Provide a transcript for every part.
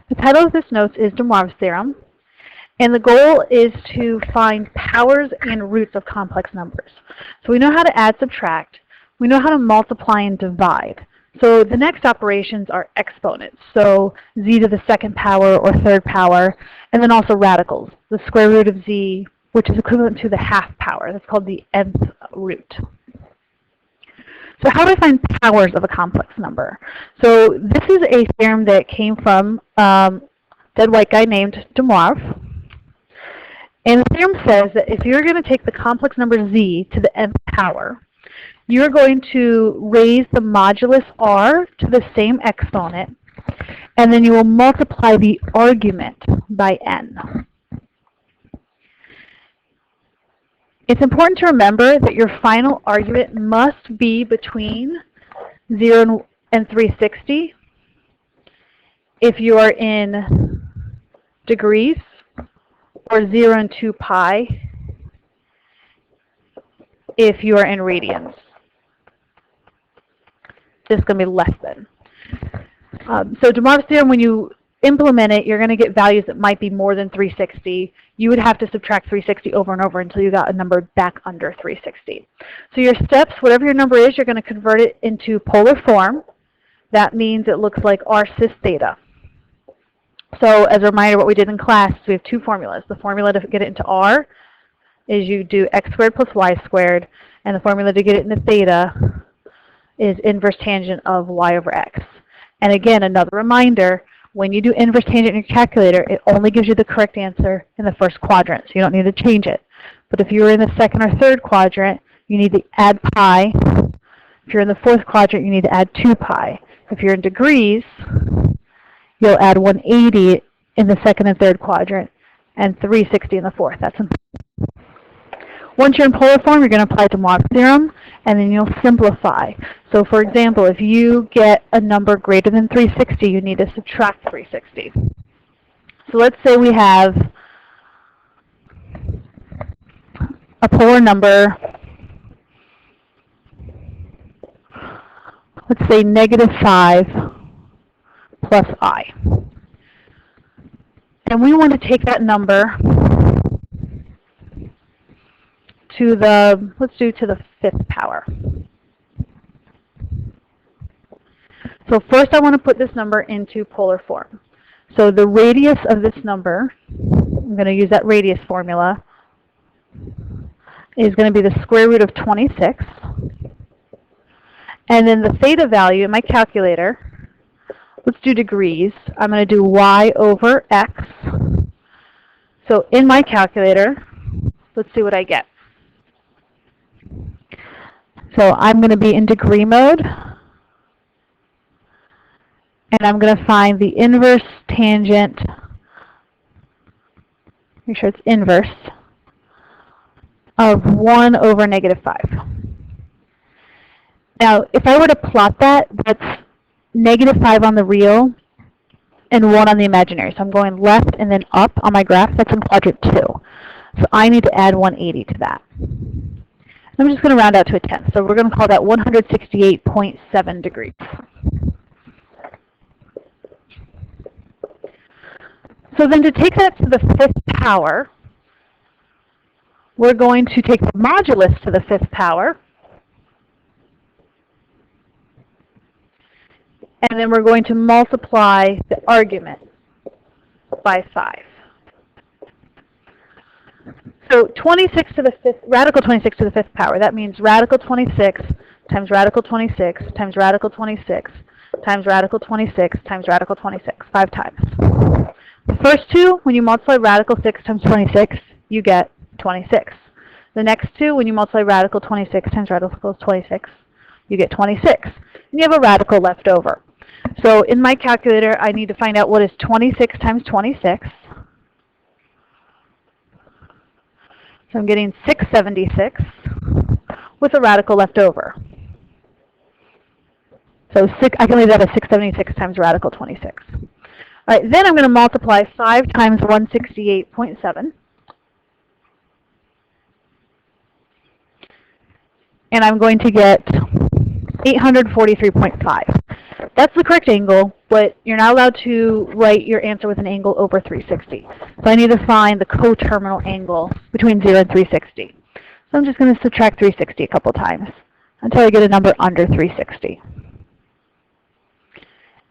The title of this note is DeMoivre's theorem, and the goal is to find powers and roots of complex numbers. So we know how to add, subtract. We know how to multiply and divide. So the next operations are exponents, so z to the second power or third power, and then also radicals, the square root of z, which is equivalent to the half power. That's called the nth root. So how do I find powers of a complex number? So this is a theorem that came from a dead white guy named DeMoivre. And the theorem says that if you're going to take the complex number z to the nth power, you're going to raise the modulus r to the same exponent, and then you will multiply the argument by n. It's important to remember that your final argument must be between 0 and 360 if you are in degrees, or 0 and 2 pi if you are in radians. This is going to be less than. So DeMoivre's theorem, when you implement it, you're going to get values that might be more than 360. You would have to subtract 360 over and over until you got a number back under 360. So your steps, whatever your number is, you're going to convert it into polar form. That means it looks like r cis theta. So as a reminder, what we did in class, we have two formulas. The formula to get it into r is you do x squared plus y squared, and the formula to get it into theta is inverse tangent of y over x. And again, another reminder, when you do inverse tangent in your calculator, it only gives you the correct answer in the first quadrant, so you don't need to change it. But if you're in the second or third quadrant, you need to add pi. If you're in the fourth quadrant, you need to add 2 pi. If you're in degrees, you'll add 180 in the second and third quadrant, and 360 in the fourth. That's important. Once you're in polar form, you're going to apply DeMoivre's theorem, and then you'll simplify. So for example, if you get a number greater than 360, you need to subtract 360. So let's say we have a polar number, let's say -5 plus I. And we want to take that number to the, let's do to the 5th power. So first I want to put this number into polar form. So the radius of this number, I'm going to use that radius formula, is going to be the square root of 26. And then the theta value in my calculator, let's do degrees. I'm going to do y over x. So in my calculator, let's see what I get. So I'm going to be in degree mode, and I'm going to find the inverse tangent, make sure it's inverse, of 1 over -5. Now, if I were to plot that, that's -5 on the real and 1 on the imaginary. So I'm going left and then up on my graph. That's in quadrant 2. So I need to add 180 to that. I'm just going to round out to a 10th. So we're going to call that 168.7 degrees. So then to take that to the 5th power, we're going to take the modulus to the 5th power. And then we're going to multiply the argument by 5. So 26 to the 5th, radical 26 to the 5th power. That means radical 26 times radical 26 times radical 26 times radical 26 times radical 26, 5 times. The first two, when you multiply radical 6 times 26, you get 26. The next two, when you multiply radical 26 times radical 26, you get 26. And you have a radical left over. So in my calculator, I need to find out what is 26 times 26. So I'm getting 676 with a radical left over. So I can leave that as 676 times radical 26. All right, then I'm going to multiply 5 times 168.7. And I'm going to get 843.5. That's the correct angle, but you're not allowed to write your answer with an angle over 360. So I need to find the coterminal angle between 0 and 360. So I'm just going to subtract 360 a couple times until I get a number under 360.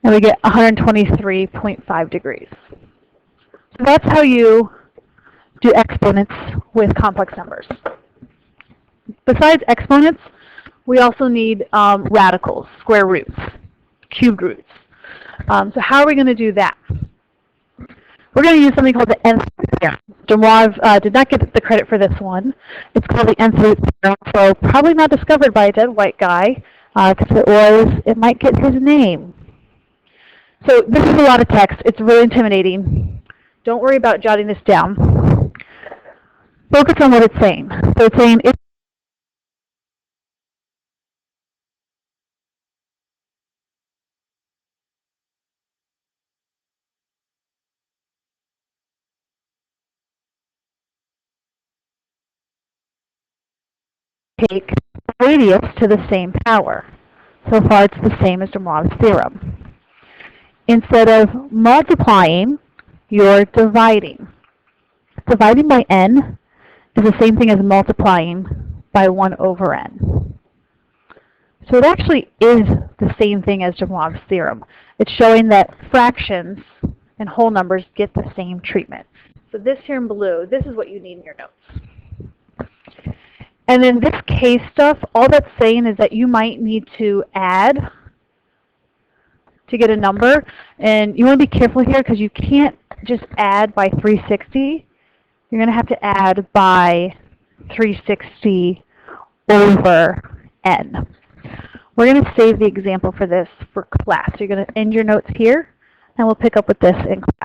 And we get 123.5 degrees. So that's how you do exponents with complex numbers. Besides exponents, we also need radicals, square roots, cubed roots. So how are we going to do that? We're going to use something called the nth root theorem. DeMoivre did not get the credit for this one. It's called the nth root theorem, so probably not discovered by a dead white guy, because if it was, it might get his name. So this is a lot of text. It's really intimidating. Don't worry about jotting this down. Focus on what it's saying. So it's saying if take the radius to the same power. So far it's the same as DeMoivre's theorem. Instead of multiplying, you're dividing. Dividing by n is the same thing as multiplying by 1 over n. So it actually is the same thing as DeMoivre's theorem. It's showing that fractions and whole numbers get the same treatment. So this here in blue, this is what you need in your notes. And then this case stuff, all that's saying is that you might need to add to get a number. And you want to be careful here because you can't just add by 360. You're going to have to add by 360 over n. We're going to save the example for this for class. So you're going to end your notes here, and we'll pick up with this in class.